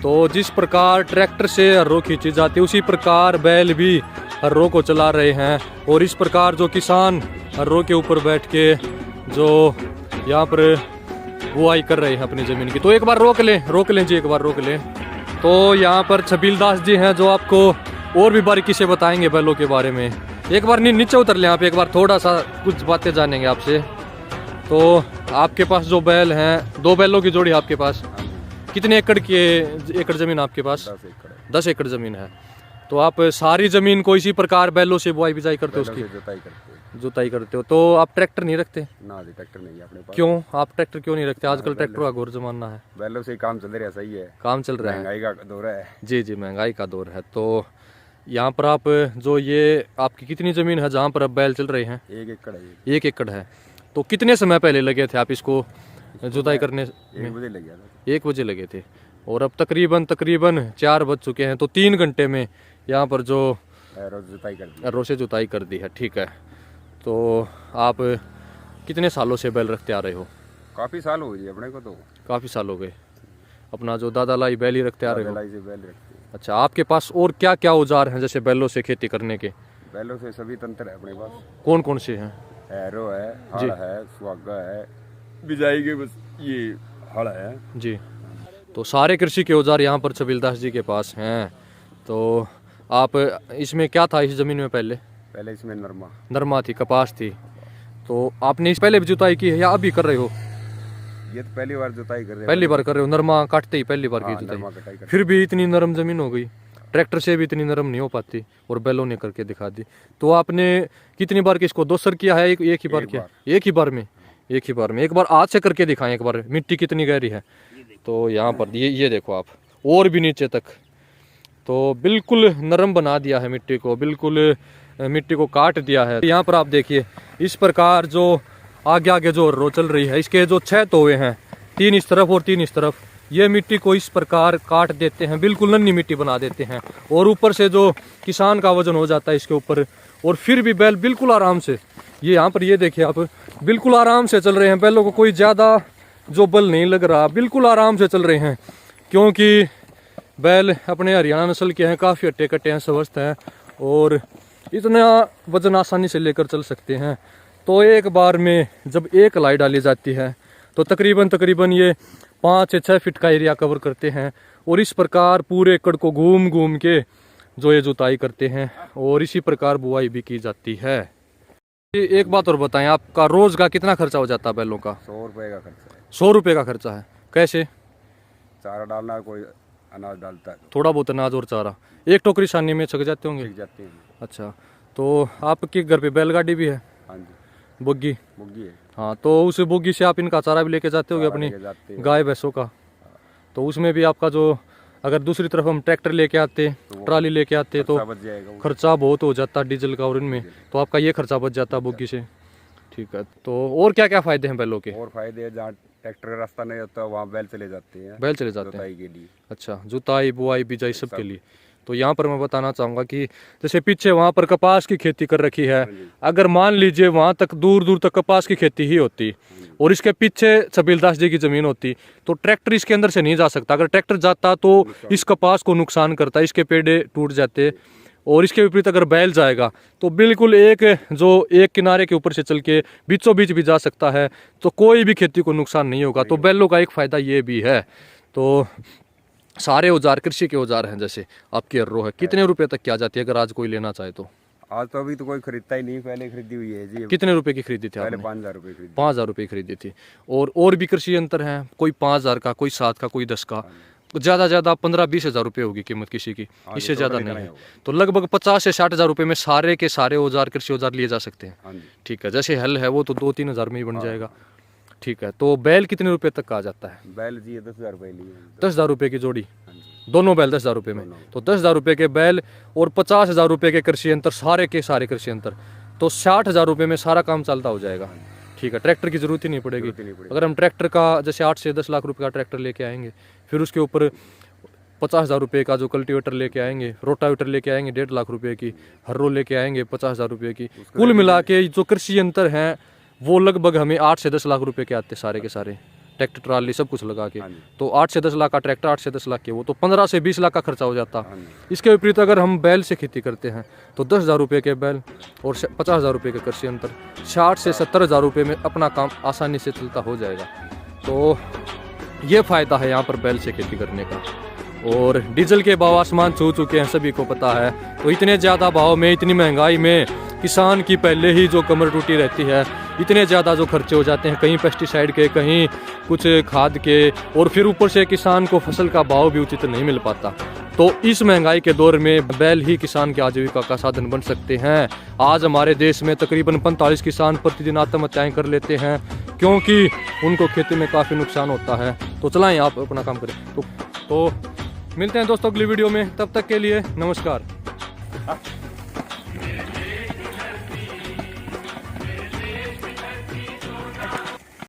तो जिस प्रकार ट्रैक्टर से हर्रों खींची जाती है उसी प्रकार बैल भी हर्रों को चला रहे हैं। और इस प्रकार जो किसान हर्रों के ऊपर बैठ के जो यहाँ पर बुआई कर रहे हैं अपनी ज़मीन की। तो एक बार रोक लें जी, एक बार रोक लें। तो यहाँ पर छबील दास जी हैं जो आपको और भी बारीकी से बताएंगे बैलों के बारे में। एक बार नीचे उतर लें आप, एक बार थोड़ा सा कुछ बातें जानेंगे आपसे। तो आपके पास जो बैल हैं, 2 बैलों की जोड़ी आपके पास, कितने एकड़ ज़मीन आपके पास? 10 एकड़ ज़मीन है। तो आप सारी ज़मीन को इसी प्रकार बैलों से बुआई बिजाई करते हो, उसकी जुताई करते हो। तो आप ट्रैक्टर नहीं रखते? ना जी, ट्रैक्टर नहीं है अपने पास। क्यों आप ट्रैक्टर क्यों नहीं रखते? आजकल ट्रैक्टर का घोर जमाना है। बैलों से काम चल रहा है, सही है, काम चल रहा है, महंगाई का दौर है। जी, महंगाई का दौर है। तो यहाँ पर आप जो ये आपकी कितनी ज़मीन है जहाँ पर अब बैल चल रहे हैं? 1 एकड़ है। 1 एकड़ है। तो कितने समय पहले लगे थे आप इसको जुताई करने? 1 बजे लग गया था। 1 बजे लगे थे और अब तकरीबन 4 बज चुके हैं। तो 3 घंटे में यहाँ पर जो रोज से जुताई कर दी है। ठीक है। तो आप कितने सालों से बैल रखते आ रहे हो? काफ़ी साल हो गए अपने को, तो काफ़ी साल हो गए। अपना जो दादा लाई बैल ही रखते आ रहे हो? बैल रखते हैं। अच्छा, आपके पास और क्या क्या औजार हैं जैसे बैलों से खेती करने के? बैलों से सभी तंत्र है अपने पास। कौन कौन से हैं? हैरो है, हल है, सुहागा है, बिजाई के बस ये हल है जी। तो सारे कृषि के औजार यहाँ पर छबील दास जी के पास हैं। तो आप इसमें क्या था इस जमीन में? पहले इसमें नरमा थी, कपास थी। तो आपने इस पहले भी जुताई की है या अभी कर रहे हो? ये तो पहली बार जुताई कर रहे हैं। पहली बार कर रहे हो? नरमा काटते ही पहली बार की जुताई? फिर भी इतनी नरम जमीन हो गई, ट्रैक्टर से भी इतनी नरम नहीं हो पाती और बैलों ने करके दिखा दी। तो आपने कितनी बार किसको 2 सर किया है? एक ही बार किया? एक ही बार में एक बार हाथ से करके दिखाएं, एक बार मिट्टी कितनी गहरी है। तो यहाँ पर ये देखो आप, और भी नीचे तक। तो बिल्कुल नरम बना दिया है मिट्टी को, बिल्कुल मिट्टी को काट दिया है। यहाँ पर आप देखिए इस प्रकार जो आगे जो रो चल रही है, इसके जो 6 तोवे हैं, 3 इस तरफ और 3 इस तरफ, ये मिट्टी को इस प्रकार काट देते हैं, बिल्कुल नन्ही मिट्टी बना देते हैं। और ऊपर से जो किसान का वजन हो जाता है इसके ऊपर। और फिर भी बैल बिल्कुल आराम से, ये यहाँ पर ये देखिए आप, बिल्कुल आराम से चल रहे हैं। बैलों को कोई ज़्यादा जो बल नहीं लग रहा, बिल्कुल आराम से चल रहे हैं। क्योंकि बैल अपने हरियाणा नस्ल के हैं, काफ़ी हट्टे कट्टे हैं, स्वस्थ हैं और इतना वजन आसानी से लेकर चल सकते हैं। तो एक बार में जब एक लाई डाली जाती है तो तकरीबन ये 5 से 6 फीट का एरिया कवर करते हैं। और इस प्रकार पूरे एकड़ को घूम के जो ये जुताई करते हैं और इसी प्रकार बुआई भी की जाती है। एक बात और बताएं, आपका रोज का कितना खर्चा हो जाता है बैलों का? 100 रुपये का खर्चा है। 100 रुपये का खर्चा है। कैसे? चारा डालना, कोई अनाज डालता है, थोड़ा बहुत अनाज और चारा। एक टोकरी छानने में छक जाते होंगे? जाते हैं। अच्छा, तो आपके घर पे बैलगाड़ी भी है? हाँ जी, बोगी है। हाँ, तो उस बोगी से आप इनका चारा भी लेके जाते होगे अपनी गाय भैंसों का? तो उसमें भी आपका जो, अगर दूसरी तरफ हम ट्रैक्टर लेके आते, ट्राली लेके आते, तो खर्चा बहुत हो जाता डीजल का और इनमें, तो आपका ये खर्चा बच जाता बोगी से। ठीक है। तो और क्या क्या फायदे हैं बैलों के? और फायदे हैं, जहाँ ट्रैक्टर रास्ता नहीं होता वहाँ बैल चले जाते हैं। बैल चले जाते हैं जुताई के लिए। अच्छा, जुताई बुआई बिजाई सब के लिए। तो यहाँ पर मैं बताना चाहूँगा कि जैसे पीछे वहाँ पर कपास की खेती कर रखी है, अगर मान लीजिए वहाँ तक दूर तक कपास की खेती ही होती और इसके पीछे छबील दास जी की ज़मीन होती, तो ट्रैक्टर इसके अंदर से नहीं जा सकता। अगर ट्रैक्टर जाता तो इस कपास को नुकसान करता, इसके पेड़े टूट जाते। और इसके विपरीत अगर बैल जाएगा तो बिल्कुल एक किनारे के ऊपर से चल के बीचों बीच भी जा सकता है, तो कोई भी खेती को नुकसान नहीं होगा। तो बैलों का एक फ़ायदा ये भी है। तो सारे औजार कृषि के औजार हैं, जैसे आपकी अर्रो है, कितने रुपए तक की आ जाती है अगर आज कोई लेना चाहे तो? आज तो अभी तो कोई खरीदता ही नहीं, पहले खरीदी हुई है जी। कितने रुपए की खरीदी थी आपने? 5,000 रुपये खरीदी। 5,000 रुपये खरीदी थी। और भी कृषि यंत्र हैं, कोई 5,000 का, कोई 7 का, कोई 10 का। ज़्यादा 15-20 हज़ार रुपये होगी कीमत किसी की, इससे ज़्यादा नहीं है। तो लगभग 50 से 60 हज़ार रुपये में सारे के सारे औजार कृषि औजार लिए जा सकते हैं। ठीक है। जैसे हल है वो तो 2-3 हज़ार में ही बन जाएगा। ठीक है। तो बैल कितने रुपए तक का आ जाता है? बैल जी 10,000 रुपये लिए। 10,000 रुपये की जोड़ी, दोनों बैल 10,000 रुपये में। तो 10,000 रुपये के बैल और 50,000 रुपये के कृषि यंत्र, सारे के सारे कृषि यंत्र, तो 60,000 रुपये में सारा काम चलता हो जाएगा। ठीक है। ट्रैक्टर की ज़रूरत ही नहीं पड़ेगी। अगर हम ट्रैक्टर का जैसे 8 से 10 लाख रुपये का ट्रैक्टर लेके आएंगे, फिर उसके ऊपर 50,000 रुपये का जो कल्टीवेटर लेके आएंगे, रोटावेटर लेके आएंगे 1.5 लाख रुपये की, हर्रो लेके आएंगे 50,000 रुपये की, कुल मिला के जो कृषि यंत्र हैं वो लगभग हमें 8 से 10 लाख रुपये के आते सारे के सारे ट्रैक्टर ट्राली सब कुछ लगा के, हाँ जी। तो 8 से 10 लाख का ट्रैक्टर, 8 से 10 लाख के वो, तो 15 से 20 लाख का खर्चा हो जाता। हाँ जी। इसके विपरीत अगर हम बैल से खेती करते हैं तो 10,000 रुपये के बैल और 50,000 रुपये के कृषि यंत्र, 60 से 70,000 रुपये में अपना काम आसानी से चलता हो जाएगा। तो ये फ़ायदा है यहाँ पर बैल से खेती करने का। और डीजल के भाव आसमान छू चुके हैं, सभी को पता है। तो इतने ज़्यादा भाव में, इतनी महंगाई में किसान की पहले ही जो कमर टूटी रहती है, इतने ज़्यादा जो खर्चे हो जाते हैं, कहीं पेस्टिसाइड के, कहीं कुछ खाद के, और फिर ऊपर से किसान को फसल का भाव भी उचित नहीं मिल पाता। तो इस महंगाई के दौर में बैल ही किसान की आजीविका का साधन बन सकते हैं। आज हमारे देश में तकरीबन 45 किसान प्रतिदिन आत्महत्याएं कर लेते हैं क्योंकि उनको खेती में काफ़ी नुकसान होता है। तो चलाएं, आप अपना काम करें। तो मिलते हैं दोस्तों अगली वीडियो में, तब तक के लिए नमस्कार।